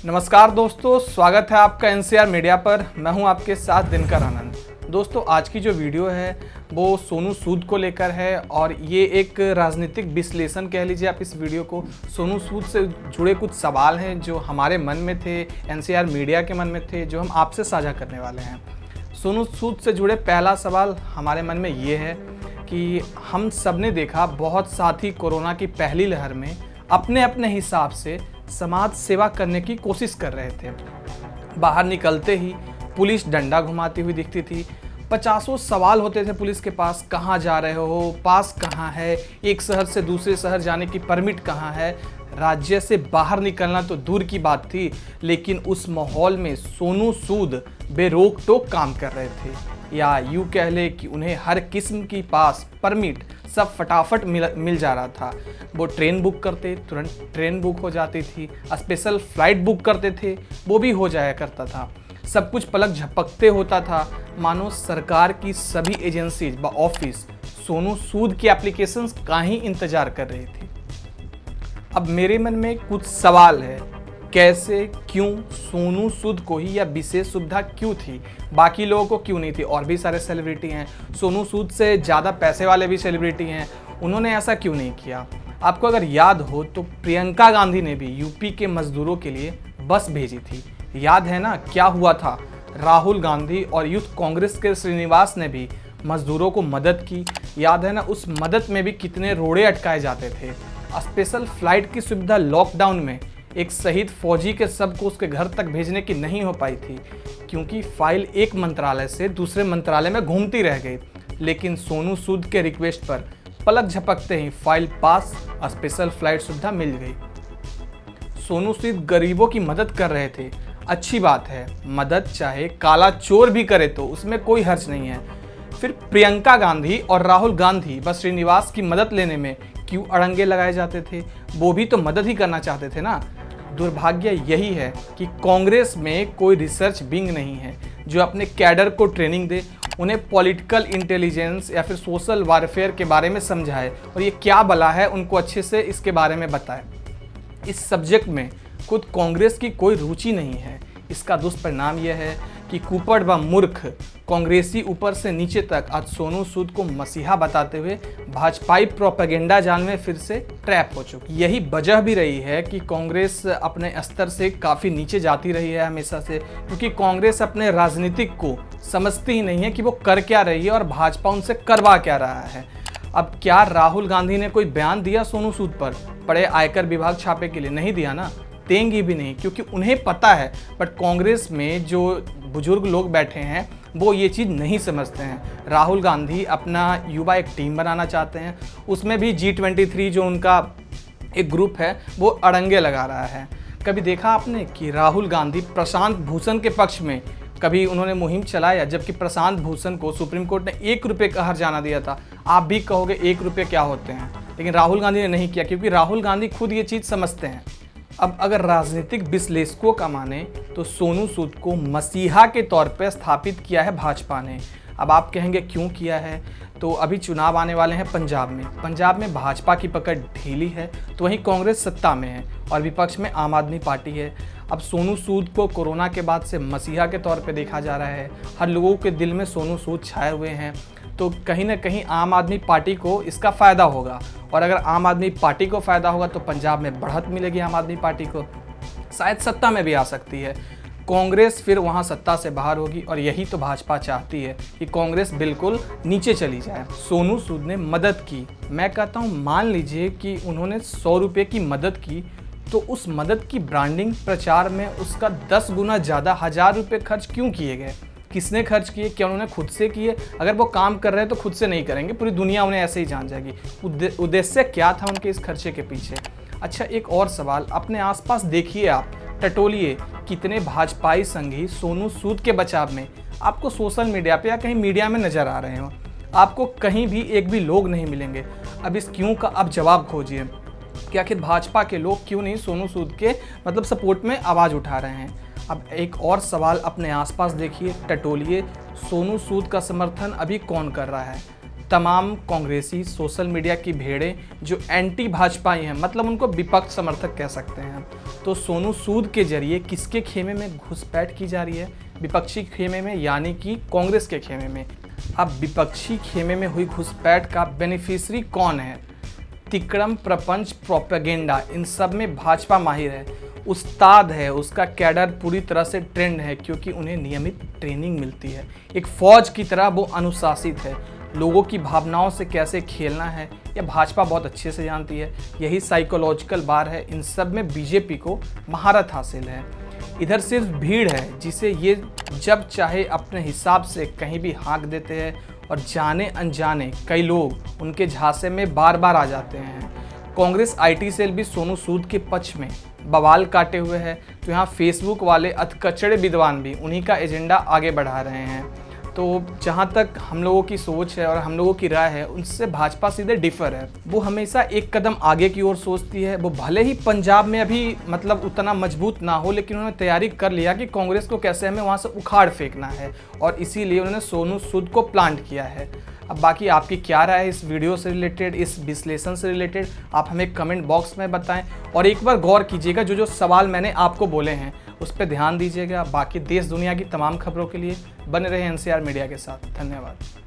नमस्कार दोस्तों, स्वागत है आपका एनसीआर मीडिया पर। मैं हूं आपके साथ दिनकर आनंद। दोस्तों, आज की जो वीडियो है वो सोनू सूद को लेकर है और ये एक राजनीतिक विश्लेषण कह लीजिए आप इस वीडियो को। सोनू सूद से जुड़े कुछ सवाल हैं जो हमारे मन में थे, एनसीआर मीडिया के मन में थे, जो हम आपसे साझा करने वाले हैं। सोनू सूद से जुड़े पहला सवाल हमारे मन में ये है कि हम सब ने देखा बहुत साथी कोरोना की पहली लहर में अपने अपने हिसाब से समाज सेवा करने की कोशिश कर रहे थे। बाहर निकलते ही पुलिस डंडा घुमाती हुई दिखती थी। 50 सवाल होते थे पुलिस के पास, कहाँ जा रहे हो, पास कहाँ है, एक शहर से दूसरे शहर जाने की परमिट कहाँ है। राज्य से बाहर निकलना तो दूर की बात थी, लेकिन उस माहौल में सोनू सूद बेरोक टोक काम कर रहे थे, या यूँ कह ले कि उन्हें हर किस्म की पास परमिट सब फटाफट मिल जा रहा था। वो ट्रेन बुक करते, तुरंत ट्रेन बुक हो जाती थी। स्पेशल फ्लाइट बुक करते थे, वो भी हो जाया करता था। सब कुछ पलक झपकते होता था, मानो सरकार की सभी एजेंसीज व ऑफिस सोनू सूद की एप्लीकेशंस का ही इंतजार कर रही थी। अब मेरे मन में कुछ सवाल है, कैसे, क्यों सोनू सूद को ही यह विशेष सुविधा क्यों थी, बाकी लोगों को क्यों नहीं थी? और भी सारे सेलिब्रिटी हैं, सोनू सूद से ज़्यादा पैसे वाले भी सेलिब्रिटी हैं, उन्होंने ऐसा क्यों नहीं किया? आपको अगर याद हो तो प्रियंका गांधी ने भी यूपी के मजदूरों के लिए बस भेजी थी। याद है ना क्या हुआ था? राहुल गांधी और यूथ कांग्रेस के श्रीनिवास ने भी मजदूरों को मदद की। याद है ना उस मदद में भी कितने रोड़े अटकाए जाते थे। स्पेशल फ्लाइट की सुविधा लॉकडाउन में एक शहीद फौजी के शव को उसके घर तक भेजने की नहीं हो पाई थी, क्योंकि फाइल एक मंत्रालय से दूसरे मंत्रालय में घूमती रह गई। लेकिन सोनू सूद के रिक्वेस्ट पर पलक झपकते ही फाइल पास, स्पेशल फ्लाइट सुविधा मिल गई। सोनू सूद गरीबों की मदद कर रहे थे, अच्छी बात है, मदद चाहे काला चोर भी करे तो उसमें कोई हर्ज नहीं है। फिर प्रियंका गांधी और राहुल गांधी व श्रीनिवास की मदद लेने में क्यों अड़ंगे लगाए जाते थे? वो भी तो मदद ही करना चाहते थे ना। दुर्भाग्य यही है कि कांग्रेस में कोई रिसर्च विंग नहीं है जो अपने कैडर को ट्रेनिंग दे, उन्हें पॉलिटिकल इंटेलिजेंस या फिर सोशल वारफेयर के बारे में समझाए और ये क्या बला है उनको अच्छे से इसके बारे में बताए। इस सब्जेक्ट में खुद कांग्रेस की कोई रुचि नहीं है। इसका दुष्परिणाम यह है कि कुपड़ व मूर्ख कांग्रेसी ऊपर से नीचे तक आज सोनू सूद को मसीहा बताते हुए भाजपाई प्रोपेगेंडा जाल में फिर से ट्रैप हो चुकी। यही वजह भी रही है कि कांग्रेस अपने स्तर से काफ़ी नीचे जाती रही है हमेशा से, क्योंकि कांग्रेस अपने राजनीतिक को समझती ही नहीं है कि वो कर क्या रही है और भाजपा उनसे करवा क्या रहा है। अब क्या राहुल गांधी ने कोई बयान दिया सोनू सूद पर पड़े आयकर विभाग छापे के लिए? नहीं दिया ना, देंगी भी नहीं, क्योंकि उन्हें पता है। बट कांग्रेस में जो बुजुर्ग लोग बैठे हैं वो ये चीज़ नहीं समझते हैं। राहुल गांधी अपना युवा एक टीम बनाना चाहते हैं, उसमें भी G23 जो उनका एक ग्रुप है वो अड़ंगे लगा रहा है। कभी देखा आपने कि राहुल गांधी प्रशांत भूषण के पक्ष में कभी उन्होंने मुहिम चलाया, जबकि प्रशांत भूषण को सुप्रीम कोर्ट ने 1 रुपये का हर्जाना दिया था? आप भी कहोगे 1 रुपये क्या होते हैं, लेकिन राहुल गांधी ने नहीं किया, क्योंकि राहुल गांधी खुद ये चीज़ समझते हैं। अब अगर राजनीतिक विश्लेषकों का माने तो सोनू सूद को मसीहा के तौर पर स्थापित किया है भाजपा ने। अब आप कहेंगे क्यों किया है? तो अभी चुनाव आने वाले हैं पंजाब में भाजपा की पकड़ ढीली है, तो वहीं कांग्रेस सत्ता में है और विपक्ष में आम आदमी पार्टी है। अब सोनू सूद को कोरोना के बाद से मसीहा के तौर पे देखा जा रहा है, हर लोगों के दिल में सोनू सूद छाए हुए हैं, तो कहीं ना कहीं आम आदमी पार्टी को इसका फ़ायदा होगा। और अगर आम आदमी पार्टी को फ़ायदा होगा तो पंजाब में बढ़त मिलेगी आम आदमी पार्टी को, शायद सत्ता में भी आ सकती है। कांग्रेस फिर वहां सत्ता से बाहर होगी और यही तो भाजपा चाहती है कि कांग्रेस बिल्कुल नीचे चली जाए। सोनू सूद ने मदद की, मैं कहता हूं मान लीजिए कि उन्होंने 100 रुपये की मदद की, तो उस मदद की ब्रांडिंग प्रचार में उसका 10 गुना ज़्यादा 1000 रुपये खर्च क्यों किए गए? किसने खर्च किए? क्या उन्होंने खुद से किए? अगर वो काम कर रहे हैं तो खुद से नहीं करेंगे, पूरी दुनिया उन्हें ऐसे ही जान जाएगी। उद्देश्य क्या था उनके इस खर्चे के पीछे? अच्छा, एक और सवाल, अपने आसपास देखिए, आप टटोलिए, कितने भाजपाई संगी सोनू सूद के बचाव में आपको सोशल मीडिया पे या कहीं मीडिया में नजर आ रहे हो? आपको कहीं भी एक भी लोग नहीं मिलेंगे। अब इस क्यों का अब जवाब खोजिए कि आखिर भाजपा के लोग क्यों नहीं सोनू सूद के सपोर्ट में आवाज़ उठा रहे हैं। अब एक और सवाल, अपने आसपास देखिए, टटोलिए, सोनू सूद का समर्थन अभी कौन कर रहा है? तमाम कांग्रेसी सोशल मीडिया की भेड़ें जो एंटी भाजपाई हैं, मतलब उनको विपक्ष समर्थक कह सकते हैं, तो सोनू सूद के जरिए किसके खेमे में घुसपैठ की जा रही है? विपक्षी खेमे में, यानी कि कांग्रेस के खेमे में। अब विपक्षी खेमे में हुई घुसपैठ का बेनिफिशियरी कौन है? तिक्रम, प्रपंच, प्रोपेगेंडा, इन सब में भाजपा माहिर है, उस्ताद है, उसका कैडर पूरी तरह से ट्रेंड है क्योंकि उन्हें नियमित ट्रेनिंग मिलती है। एक फौज की तरह वो अनुशासित है। लोगों की भावनाओं से कैसे खेलना है यह भाजपा बहुत अच्छे से जानती है। यही साइकोलॉजिकल बार है, इन सब में बीजेपी को महारत हासिल है। इधर सिर्फ भीड़ है जिसे ये जब चाहे अपने हिसाब से कहीं भी हाँक देते हैं और जाने अनजाने कई लोग उनके झांसे में बार बार आ जाते हैं। कांग्रेस आईटी सेल भी सोनू सूद के पक्ष में बवाल काटे हुए है, तो यहाँ फेसबुक वाले अधकचड़े विद्वान भी उन्हीं का एजेंडा आगे बढ़ा रहे हैं। तो जहाँ तक हम लोगों की सोच है और हम लोगों की राय है, उनसे भाजपा सीधे डिफर है। वो हमेशा एक कदम आगे की ओर सोचती है। वो भले ही पंजाब में अभी मतलब उतना मजबूत ना हो, लेकिन उन्होंने तैयारी कर लिया कि कांग्रेस को कैसे हमें वहाँ से उखाड़ फेंकना है, और इसीलिए उन्होंने सोनू सूद को प्लांट किया है। अब बाकी आपकी क्या राय है इस वीडियो से रिलेटेड, इस विश्लेषण से रिलेटेड, आप हमें कमेंट बॉक्स में बताएं। और एक बार गौर कीजिएगा, जो सवाल मैंने आपको बोले हैं उस पर ध्यान दीजिएगा। बाकी देश दुनिया की तमाम खबरों के लिए बने रहे एनसीआर मीडिया के साथ। धन्यवाद।